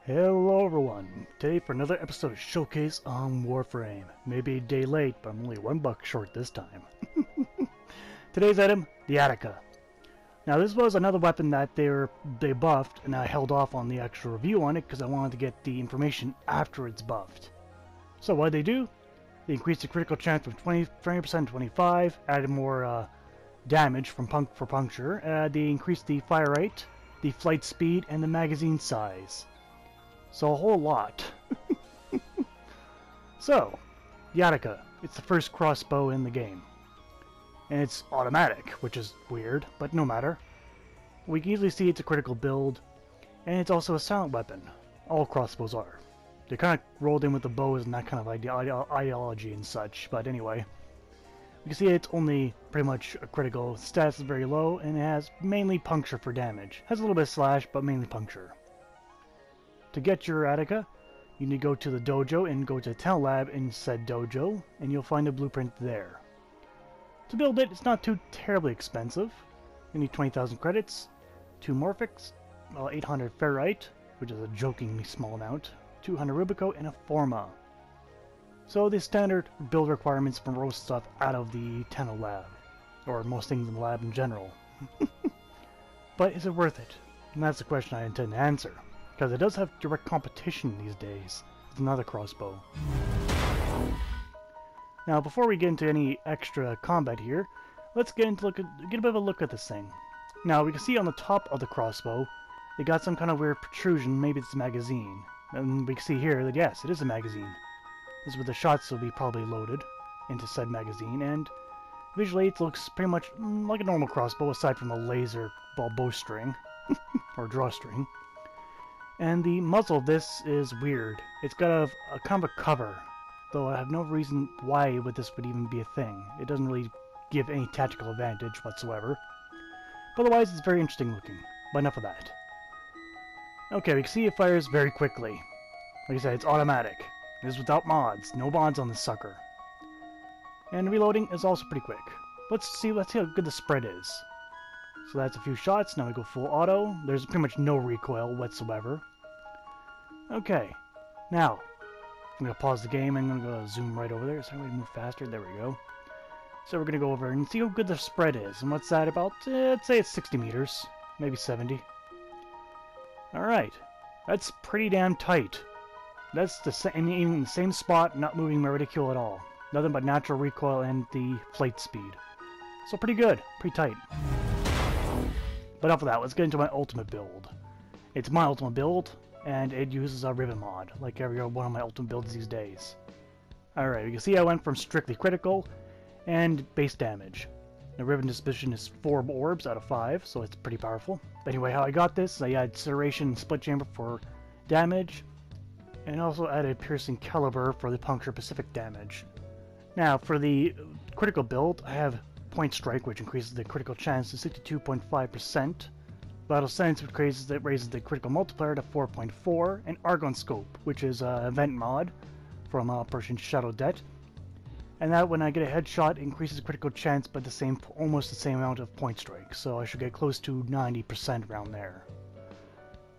Hello everyone, today for another episode of Showcase on Warframe. Maybe a day late, but I'm only $1 short this time. Today's item, the Attica. Now this was another weapon that they buffed, and I held off on the actual review on it because I wanted to get the information after it's buffed. So what did they do? They increased the critical chance from 20% to 25, added more damage for puncture, they increased the fire rate, the flight speed, and the magazine size. So a whole lot. So, the Attica. It's the first crossbow in the game. And it's automatic, which is weird, but no matter. We can easily see it's a critical build, and it's also a silent weapon. All crossbows are. They're kind of rolled in with the bows and that kind of ideology and such, but anyway. We can see it's only pretty much a critical. Stats is very low, and it has mainly puncture for damage. Has a little bit of slash, but mainly puncture. To get your Attica, you need to go to the dojo and go to the talent lab in said dojo, and you'll find a blueprint there. To build it, it's not too terribly expensive. You need 20,000 credits, 2 morphics, 800 ferrite, which is a jokingly small amount, 200 rubico, and a forma. So the standard build requirements for most stuff out of the talent lab, or most things in the lab in general. But is it worth it? And that's the question I intend to answer. Because it does have direct competition these days with another crossbow. Now, before we get into any extra combat here, let's get a bit of a look at this thing. Now, we can see on the top of the crossbow, they got some kind of weird protrusion. Maybe it's a magazine. And we can see here that yes, it is a magazine. This is where the shots will be probably loaded into said magazine, and visually it looks pretty much like a normal crossbow, aside from a laser bowstring or drawstring. And the muzzle of this is weird. It's got a kind of a cover, though I have no reason why this would even be a thing. It doesn't really give any tactical advantage whatsoever. But otherwise, it's very interesting looking. But enough of that. Okay, we can see it fires very quickly. Like I said, it's automatic. It is without mods. No mods on this sucker. And reloading is also pretty quick. Let's see how good the spread is. So that's a few shots. Now we go full auto. There's pretty much no recoil whatsoever. Okay. Now, I'm going to pause the game and I'm going to zoom right over there. So I'm going to move faster. There we go. So we're going to go over and see how good the spread is. And what's that about? I'd say it's 60 meters. Maybe 70. Alright. That's pretty damn tight. That's the same, even in the same spot, not moving my reticule at all. Nothing but natural recoil and the flight speed. So pretty good. Pretty tight. But enough of that, let's get into my ultimate build. It's my ultimate build, and it uses a ribbon mod, like every one of my ultimate builds these days. Alright, you can see I went from strictly critical and base damage. The ribbon disposition is 4 orbs out of 5, so it's pretty powerful. Anyway, how I got this, I added Incineration and Split Chamber for damage, and also added Piercing Caliber for the puncture specific damage. Now, for the critical build, I have Point Strike, which increases the critical chance to 62.5%. Battle Sense, which raises the critical multiplier to 4.4. And Argon Scope, which is an event mod from Operation Shadow Det. And that, when I get a headshot, increases the critical chance by almost the same amount of Point Strike. So I should get close to 90% around there.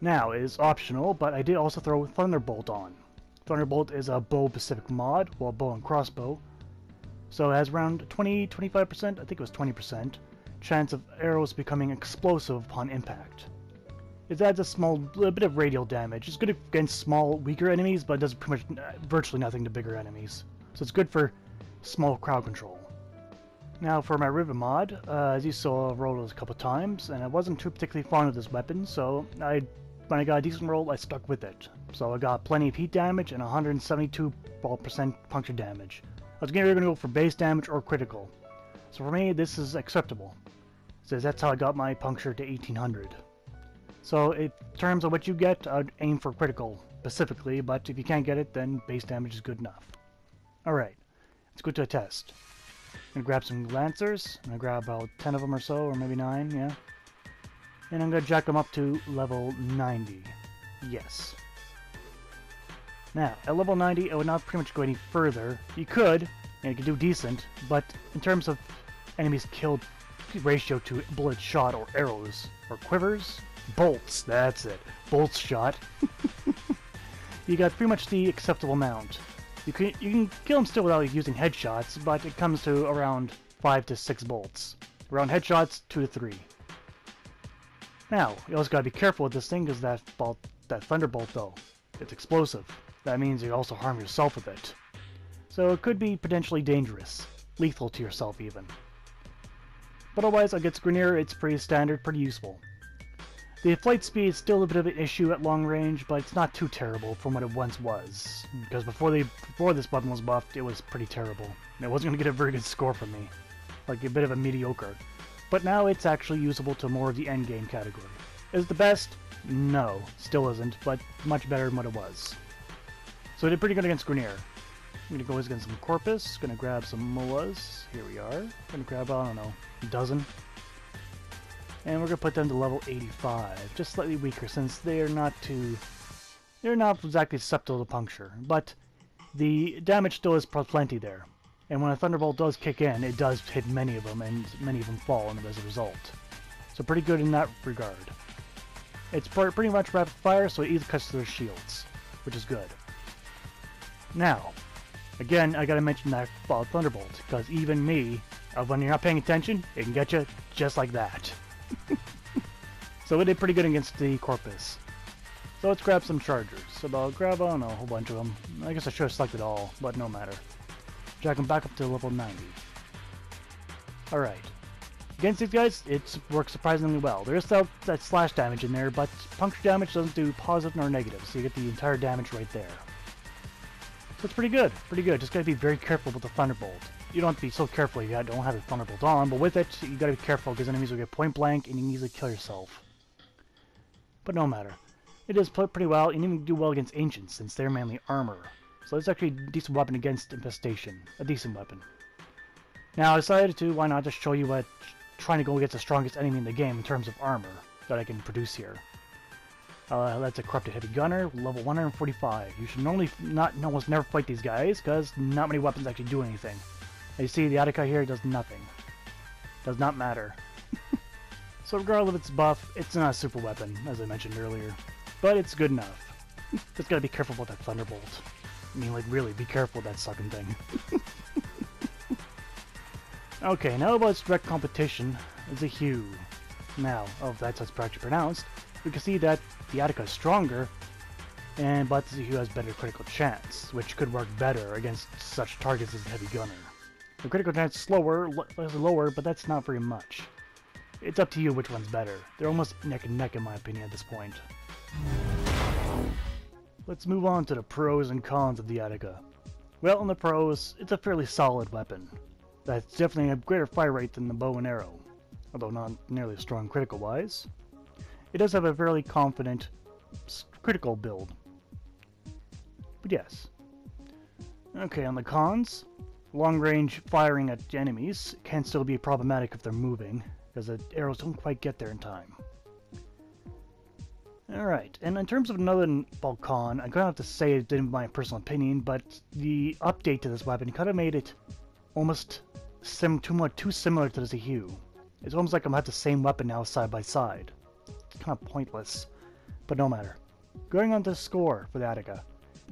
Now, it is optional, but I did also throw Thunderbolt on. Thunderbolt is a bow-specific mod, well, bow and crossbow. So it has around 20-25%, I think it was 20%, chance of arrows becoming explosive upon impact. It adds a bit of radial damage. It's good against small, weaker enemies, but it does pretty much virtually nothing to bigger enemies. So it's good for small crowd control. Now for my ribbon mod, as you saw, I rolled it a couple times, and I wasn't too particularly fond of this weapon, so when I got a decent roll, I stuck with it. So I got plenty of heat damage and 172% puncture damage. I was either going to go for base damage or critical. So for me, this is acceptable. So that's how I got my puncture to 1800. So in terms of what you get, I'd aim for critical specifically, but if you can't get it, then base damage is good enough. Alright, let's go to a test. I'm going to grab some Lancers. I'm going to grab about 10 of them or so, or maybe 9, yeah. And I'm going to jack them up to level 90. Yes. Now, at level 90, I would not pretty much go any further. You could, and you could do decent, but in terms of enemies killed ratio to bullet shot or arrows or quivers, bolts, that's it, bolts shot. you got pretty much the acceptable amount. You can kill him still without using headshots, but it comes to around 5 to 6 bolts. Around headshots, 2 to 3. Now, you also gotta be careful with this thing, because that thunderbolt though, it's explosive. That means you also harm yourself with it. So it could be potentially dangerous. Lethal to yourself even. But otherwise, against Grineer, it's pretty standard, pretty useful. The flight speed is still a bit of an issue at long range, but it's not too terrible from what it once was. Because before this weapon was buffed, it was pretty terrible. And it wasn't going to get a very good score from me. Like a bit of a mediocre. But now it's actually usable to more of the endgame category. Is it the best? No, still isn't, but much better than what it was. So it did pretty good against Grineer. I'm going to go against some Corpus, going to grab some Mullahs. Here we are. Going to grab, I don't know, a dozen. And we're going to put them to level 85. Just slightly weaker since they're not exactly susceptible to puncture. But the damage still is plenty there. And when a Thunderbolt does kick in, it does hit many of them, and many of them fall as a result. So pretty good in that regard. It's pretty much rapid fire, so it either cuts through their shields, which is good. Now, again, I gotta mention that Thunderbolt, because even me, when you're not paying attention, it can get you just like that. So it did pretty good against the Corpus. So let's grab some Chargers. So I'll grab, I don't know, a whole bunch of them. I guess I should have selected all, but no matter. Jack them back up to level 90. Alright. Against these guys, it works surprisingly well. There is that slash damage in there, but puncture damage doesn't do positive nor negative, so you get the entire damage right there. So it's pretty good, pretty good. Just gotta be very careful with the Thunderbolt. You don't have to be so careful if you don't have the Thunderbolt on, but with it, you gotta be careful because enemies will get point blank and you can easily kill yourself. But no matter. It does play pretty well, and even do well against Ancients since they're mainly armor. So it's actually a decent weapon against Infestation. A decent weapon. Now I decided to, why not just show you what trying to go against the strongest enemy in the game in terms of armor that I can produce here. That's a Corrupted Heavy Gunner, level 145. You should normally almost never fight these guys, because not many weapons actually do anything. And you see the Attica here does nothing. Does not matter. So regardless of its buff, it's not a super weapon, as I mentioned earlier. But it's good enough. Just gotta be careful with that Thunderbolt. I mean, like, really, be careful with that sucking thing. Okay, now about its direct competition, Zhuge. Now, if that's how it's actually pronounced, we can see that the Attica is stronger, but Zhuge has better critical chance, which could work better against such targets as the Heavy Gunner. The critical chance is lower, but that's not very much. It's up to you which one's better. They're almost neck and neck in my opinion at this point. Let's move on to the pros and cons of the Attica. Well, in the pros, it's a fairly solid weapon. That's definitely a greater fire rate than the bow and arrow, although not nearly as strong critical-wise. It does have a fairly confident critical build. But yes. Okay, on the cons, long-range firing at enemies can still be problematic if they're moving, because the arrows don't quite get there in time. Alright, and in terms of another con, I'm going to have to say it in my personal opinion, but the update to this weapon kind of made it almost too similar to the Zhuge. It's almost like I'm going to have the same weapon now side by side. It's kind of pointless, but no matter. Going on to the score for the Attica.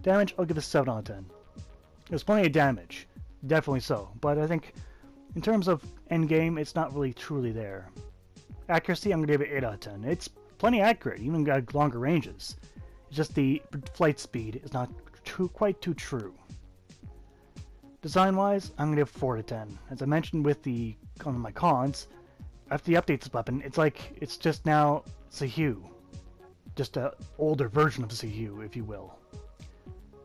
Damage, I'll give it a 7 out of 10. There's plenty of damage, definitely so, but I think in terms of endgame, it's not really truly there. Accuracy, I'm going to give it 8 out of 10. It's plenty accurate, even got longer ranges. It's just the flight speed is not quite too true. Design-wise, I'm going to give 4 out of 10. As I mentioned with my cons, after the update this weapon, it's just now Zhuge. Just an older version of Zhuge, if you will.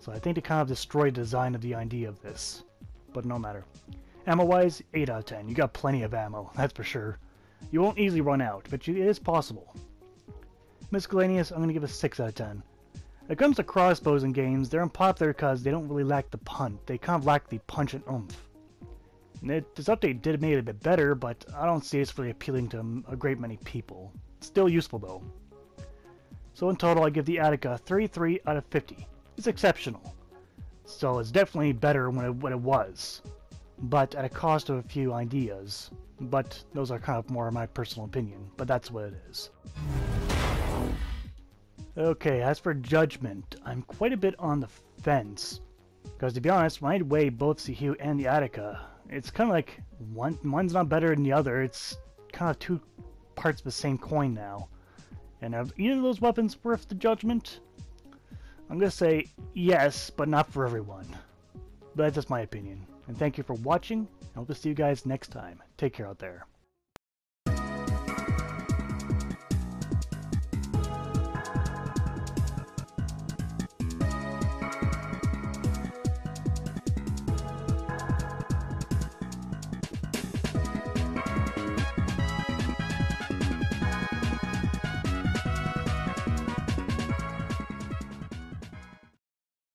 So I think they kind of destroyed the design of the idea of this. But no matter. Ammo-wise, 8 out of 10. You got plenty of ammo, that's for sure. You won't easily run out, but it is possible. Miscellaneous, I'm going to give a 6 out of 10. When it comes to crossbows in games, they're unpopular because they don't really lack the punch. They kind of lack the punch and oomph. And this update did make it a bit better, but I don't see it's really appealing to a great many people. It's still useful though. So in total, I give the Attica 33 out of 50. It's exceptional. So it's definitely better when it was, but at a cost of a few ideas. But those are kind of more my personal opinion, but that's what it is. Okay, as for judgment, I'm quite a bit on the fence. Because to be honest, when I weigh both Zhuge and the Attica, it's kind of like one's not better than the other. It's kind of two parts of the same coin now. And are either of those weapons worth the judgment? I'm going to say yes, but not for everyone. But that's just my opinion. And thank you for watching. I hope to see you guys next time. Take care out there.